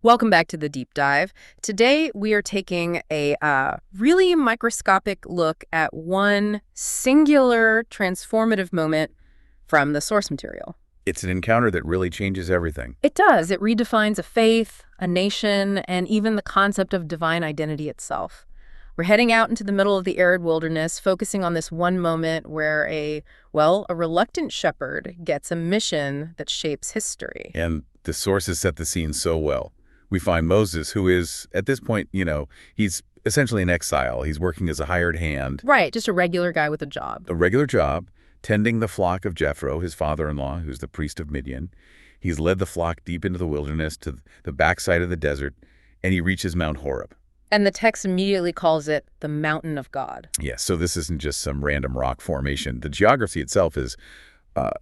Welcome back to the deep dive. Today, we are taking a really microscopic look at one singular transformative moment from the source material. It's an encounter that really changes everything. It does. It redefines a faith, a nation, and even the concept of divine identity itself. We're heading out into the middle of the arid wilderness, focusing on this one moment where a reluctant shepherd gets a mission that shapes history. And the sources set the scene so well. We find Moses, who is, at this point, he's essentially in exile. He's working as a hired hand. Right, just a regular guy with a job. A regular job, tending the flock of Jethro, his father-in-law, who's the priest of Midian. He's led the flock deep into the wilderness to the backside of the desert, and he reaches Mount Horeb. And the text immediately calls it the mountain of God. Yes, so this isn't just some random rock formation. The geography itself is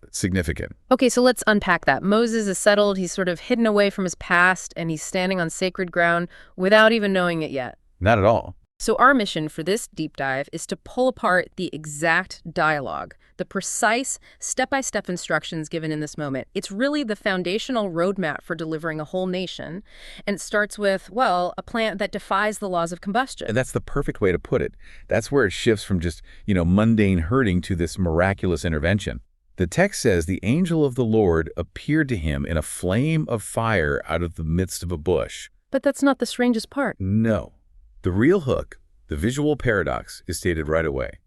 significant. Okay, so let's unpack that. Moses is settled, he's sort of hidden away from his past, and he's standing on sacred ground without even knowing it yet. Not at all. So our mission for this deep dive is to pull apart the exact dialogue, the precise step-by-step instructions given in this moment. It's really the foundational roadmap for delivering a whole nation, and it starts with, well, a plant that defies the laws of combustion. And that's the perfect way to put it. That's where it shifts from just, mundane herding to this miraculous intervention. The text says the angel of the Lord appeared to him in a flame of fire out of the midst of a bush. But that's not the strangest part. No. The real hook, the visual paradox, is stated right away.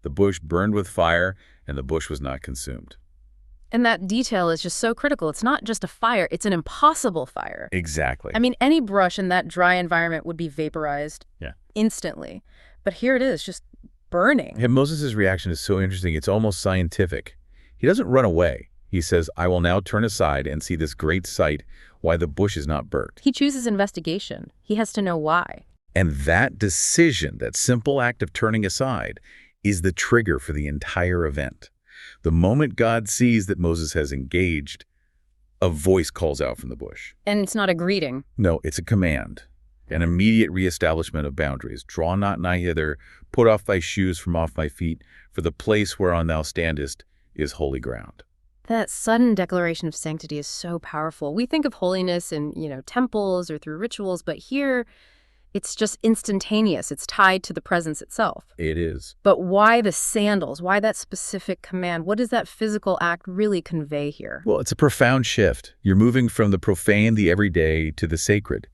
The bush burned with fire, and the bush was not consumed. And that detail is just so critical. It's not just a fire, it's an impossible fire. Exactly. I mean, any brush in that dry environment would be vaporized instantly. But here it is, just burning. And Moses' reaction is so interesting, it's almost scientific. He doesn't run away. He says, I will now turn aside and see this great sight, why the bush is not burnt. He chooses investigation. He has to know why. And that decision, that simple act of turning aside, is the trigger for the entire event. The moment God sees that Moses has engaged, a voice calls out from the bush. And it's not a greeting. No, it's a command. An immediate reestablishment of boundaries. Draw not nigh hither, put off thy shoes from off thy feet, for the place whereon thou standest is holy ground. That sudden declaration of sanctity is so powerful. We think of holiness in, temples or through rituals, but here it's just instantaneous. It's tied to the presence itself. It is. But why the sandals? Why that specific command? What does that physical act really convey here? Well, it's a profound shift. You're moving from the profane, the everyday, to the sacred.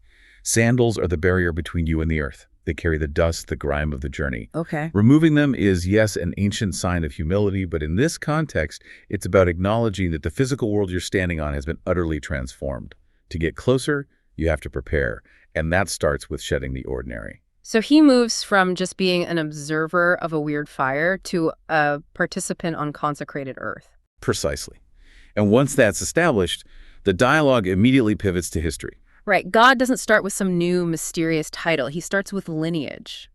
Sandals are the barrier between you and the earth. They carry the dust, the grime of the journey. Okay. Removing them is, yes, an ancient sign of humility, but in this context, it's about acknowledging that the physical world you're standing on has been utterly transformed. To get closer, you have to prepare, and that starts with shedding the ordinary. So he moves from just being an observer of a weird fire to a participant on consecrated earth. Precisely. And once that's established, the dialogue immediately pivots to history. Right. God doesn't start with some new mysterious title. He starts with lineage.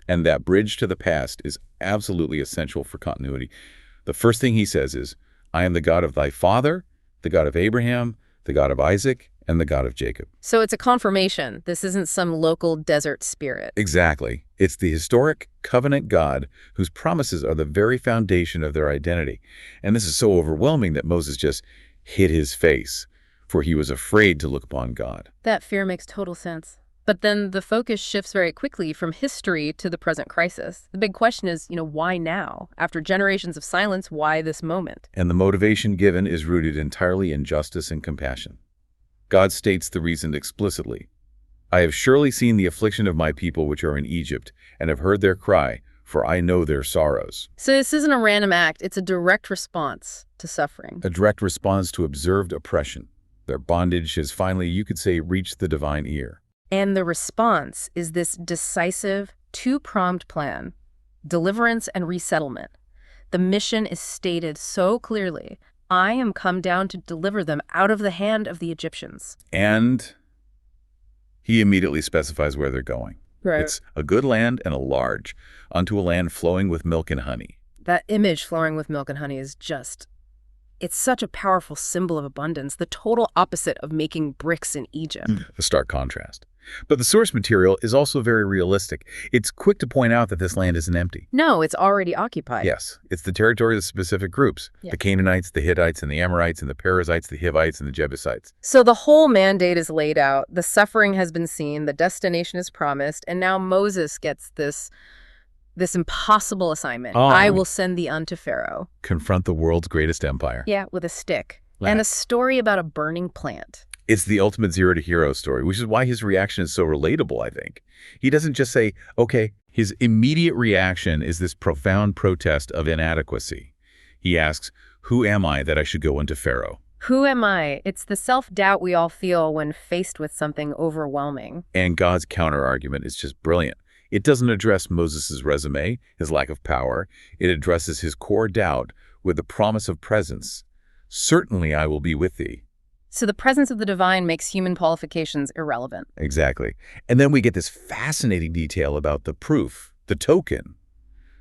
And that bridge to the past is absolutely essential for continuity. The first thing he says is, I am the God of thy father, the God of Abraham, the God of Isaac, and the God of Jacob. So it's a confirmation. This isn't some local desert spirit. Exactly. It's the historic covenant God whose promises are the very foundation of their identity. And this is so overwhelming that Moses just hid his face, for he was afraid to look upon God. That fear makes total sense. But then the focus shifts very quickly from history to the present crisis. The big question is, why now? After generations of silence, why this moment? And the motivation given is rooted entirely in justice and compassion. God states the reason explicitly. I have surely seen the affliction of my people which are in Egypt, and have heard their cry, for I know their sorrows. So this isn't a random act. It's a direct response to suffering. A direct response to observed oppression. Their bondage has finally, you could say, reached the divine ear. And the response is this decisive, two-pronged plan, deliverance and resettlement. The mission is stated so clearly. I am come down to deliver them out of the hand of the Egyptians. And he immediately specifies where they're going. Right. It's a good land and a large, unto a land flowing with milk and honey. That image, flowing with milk and honey, is just... It's such a powerful symbol of abundance, the total opposite of making bricks in Egypt. A stark contrast. But the source material is also very realistic. It's quick to point out that this land isn't empty. No, it's already occupied. Yes, it's the territory of specific groups, Yeah. the Canaanites, the Hittites, and the Amorites, and the Perizzites, the Hivites, and the Jebusites. So the whole mandate is laid out, the suffering has been seen, the destination is promised, and now Moses gets this impossible assignment. Oh. I will send thee unto Pharaoh. Confront the world's greatest empire. Yeah, with a stick. And a story about a burning plant. It's the ultimate zero to hero story, which is why his reaction is so relatable, I think. He doesn't just say, okay. His immediate reaction is this profound protest of inadequacy. He asks, who am I that I should go unto Pharaoh? Who am I? It's the self-doubt we all feel when faced with something overwhelming. And God's counter-argument is just brilliant. It doesn't address Moses' resume, his lack of power. It addresses his core doubt with the promise of presence. Certainly I will be with thee. So the presence of the divine makes human qualifications irrelevant. Exactly. And then we get this fascinating detail about the proof, the token.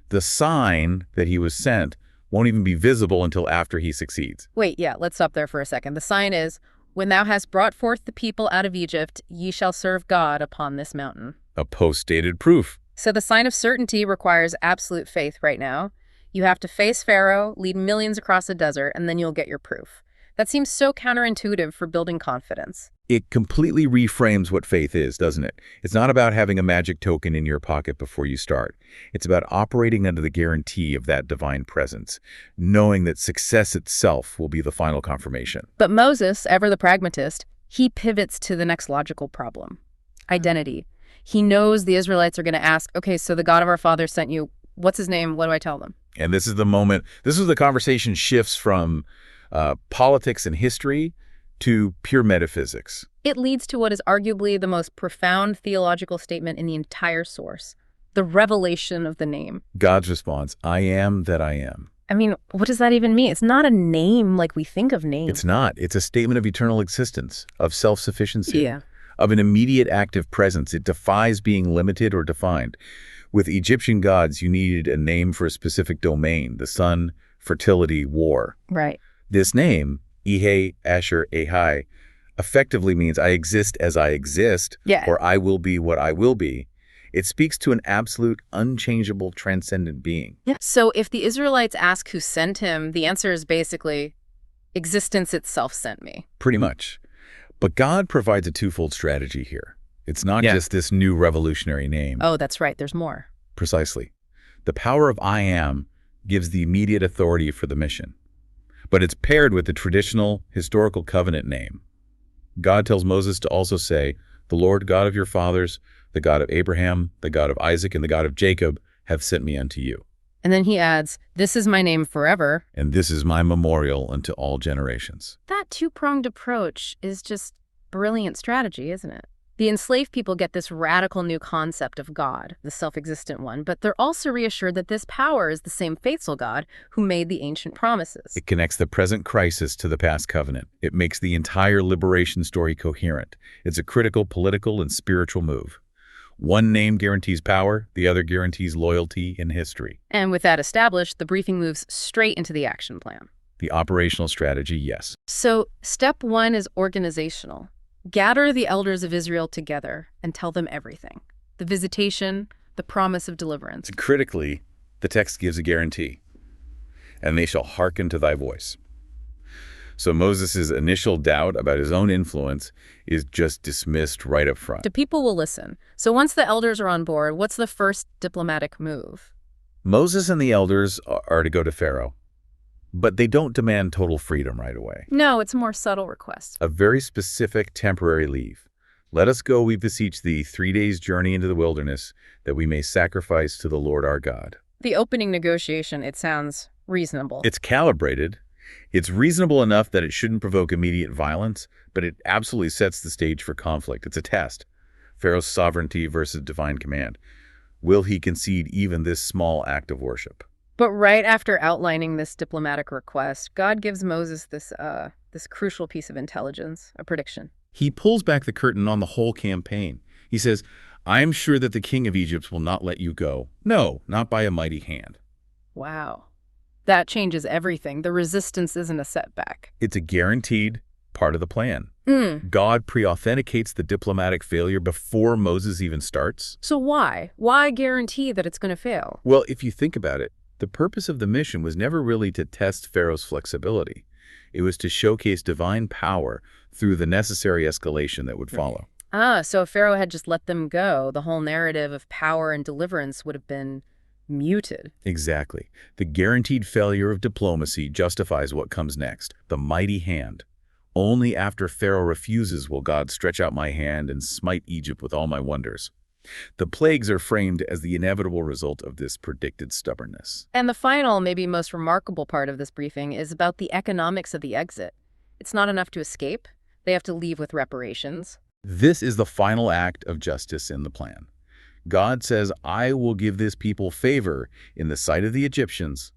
The sign that he was sent won't even be visible until after he succeeds. Wait, yeah, let's stop there for a second. The sign is, when thou hast brought forth the people out of Egypt, ye shall serve God upon this mountain. A post-dated proof. So the sign of certainty requires absolute faith right now. You have to face Pharaoh, lead millions across the desert, and then you'll get your proof. That seems so counterintuitive for building confidence. It completely reframes what faith is, doesn't it? It's not about having a magic token in your pocket before you start. It's about operating under the guarantee of that divine presence, knowing that success itself will be the final confirmation. But Moses, ever the pragmatist, he pivots to the next logical problem: identity. He knows the Israelites are going to ask, okay, so the God of our fathers sent you. What's his name? What do I tell them? And this is the moment, this is the conversation shifts from politics and history to pure metaphysics. It leads to what is arguably the most profound theological statement in the entire source: the revelation of the name. God's response, I am that I am. I mean, what does that even mean? It's not a name like we think of names. It's not. It's a statement of eternal existence, of self-sufficiency, Yeah. of an immediate active presence. It defies being limited or defined. With Egyptian gods, you needed a name for a specific domain: the sun, fertility, war. Right. This name, Ehe, Asher, Ahai, effectively means I exist as I exist, Yeah. or I will be what I will be. It speaks to an absolute, unchangeable, transcendent being. Yeah. So if the Israelites ask who sent him, the answer is basically, existence itself sent me. Pretty much. But God provides a twofold strategy here. It's not Yeah. just this new revolutionary name. Oh, that's right. There's more. Precisely. The power of I am gives the immediate authority for the mission. But it's paired with the traditional historical covenant name. God tells Moses to also say, the Lord God of your fathers, the God of Abraham, the God of Isaac, and the God of Jacob have sent me unto you. And then he adds, this is my name forever. And this is my memorial unto all generations. That two-pronged approach is just brilliant strategy, isn't it? The enslaved people get this radical new concept of God, the self-existent one, but they're also reassured that this power is the same faithful God who made the ancient promises. It connects the present crisis to the past covenant. It makes the entire liberation story coherent. It's a critical political and spiritual move. One name guarantees power, the other guarantees loyalty in history. And with that established, the briefing moves straight into the action plan. The operational strategy, yes. So step one is organizational. Gather the elders of Israel together and tell them everything: the visitation, the promise of deliverance. Critically, the text gives a guarantee. And they shall hearken to thy voice. So Moses' initial doubt about his own influence is just dismissed right up front. The people will listen. So once the elders are on board, what's the first diplomatic move? Moses and the elders are to go to Pharaoh. But they don't demand total freedom right away. No, it's a more subtle request. A very specific temporary leave. Let us go, we beseech thee, 3 days' journey into the wilderness, that we may sacrifice to the Lord our God. The opening negotiation, it sounds reasonable. It's calibrated. It's reasonable enough that it shouldn't provoke immediate violence, but it absolutely sets the stage for conflict. It's a test. Pharaoh's sovereignty versus divine command. Will he concede even this small act of worship? But right after outlining this diplomatic request, God gives Moses this crucial piece of intelligence, a prediction. He pulls back the curtain on the whole campaign. He says, I am sure that the king of Egypt will not let you go. No, not by a mighty hand. Wow. That changes everything. The resistance isn't a setback. It's a guaranteed part of the plan. Mm. God pre-authenticates the diplomatic failure before Moses even starts. So why? Why guarantee that it's going to fail? Well, if you think about it, the purpose of the mission was never really to test Pharaoh's flexibility. It was to showcase divine power through the necessary escalation that would follow. Ah, so if Pharaoh had just let them go, the whole narrative of power and deliverance would have been muted. Exactly. The guaranteed failure of diplomacy justifies what comes next, the mighty hand. Only after Pharaoh refuses will God stretch out my hand and smite Egypt with all my wonders. The plagues are framed as the inevitable result of this predicted stubbornness. And the final, maybe most remarkable part of this briefing is about the economics of the exit. It's not enough to escape. They have to leave with reparations. This is the final act of justice in the plan. God says, I will give this people favor in the sight of the Egyptians,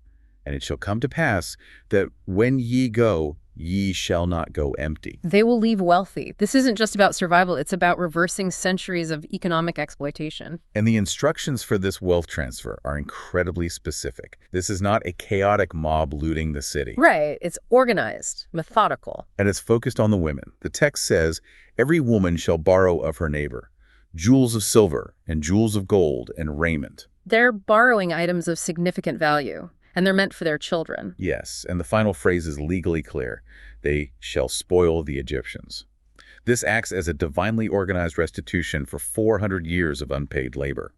and it shall come to pass that when ye go, ye shall not go empty. They will leave wealthy. This isn't just about survival, it's about reversing centuries of economic exploitation. And the instructions for this wealth transfer are incredibly specific. This is not a chaotic mob looting the city. Right, it's organized, methodical. And it's focused on the women. The text says, every woman shall borrow of her neighbor jewels of silver and jewels of gold and raiment. They're borrowing items of significant value, and they're meant for their children. Yes, and the final phrase is legally clear. They shall spoil the Egyptians. This acts as a divinely organized restitution for 400 years of unpaid labor.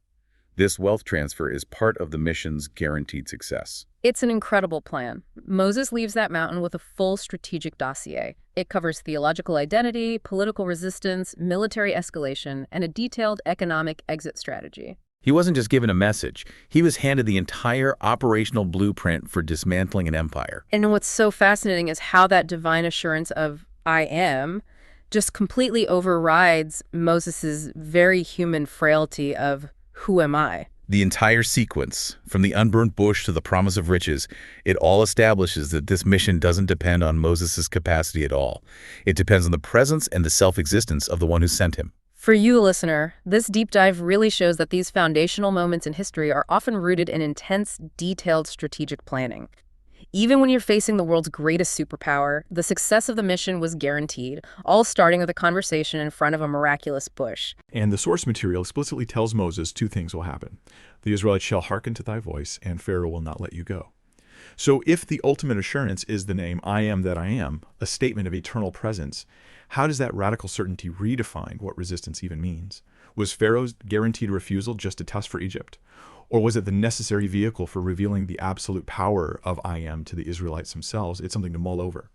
This wealth transfer is part of the mission's guaranteed success. It's an incredible plan. Moses leaves that mountain with a full strategic dossier. It covers theological identity, political resistance, military escalation, and a detailed economic exit strategy. He wasn't just given a message. He was handed the entire operational blueprint for dismantling an empire. And what's so fascinating is how that divine assurance of I am just completely overrides Moses's very human frailty of who am I? The entire sequence, from the unburnt bush to the promise of riches, it all establishes that this mission doesn't depend on Moses' capacity at all. It depends on the presence and the self-existence of the one who sent him. For you, listener, this deep dive really shows that these foundational moments in history are often rooted in intense, detailed strategic planning. Even when you're facing the world's greatest superpower, the success of the mission was guaranteed, all starting with a conversation in front of a miraculous bush. And the source material explicitly tells Moses two things will happen. The Israelites shall hearken to thy voice, and Pharaoh will not let you go. So if the ultimate assurance is the name I am that I am, a statement of eternal presence, how does that radical certainty redefine what resistance even means? Was Pharaoh's guaranteed refusal just a test for Egypt? Or was it the necessary vehicle for revealing the absolute power of I am to the Israelites themselves? It's something to mull over.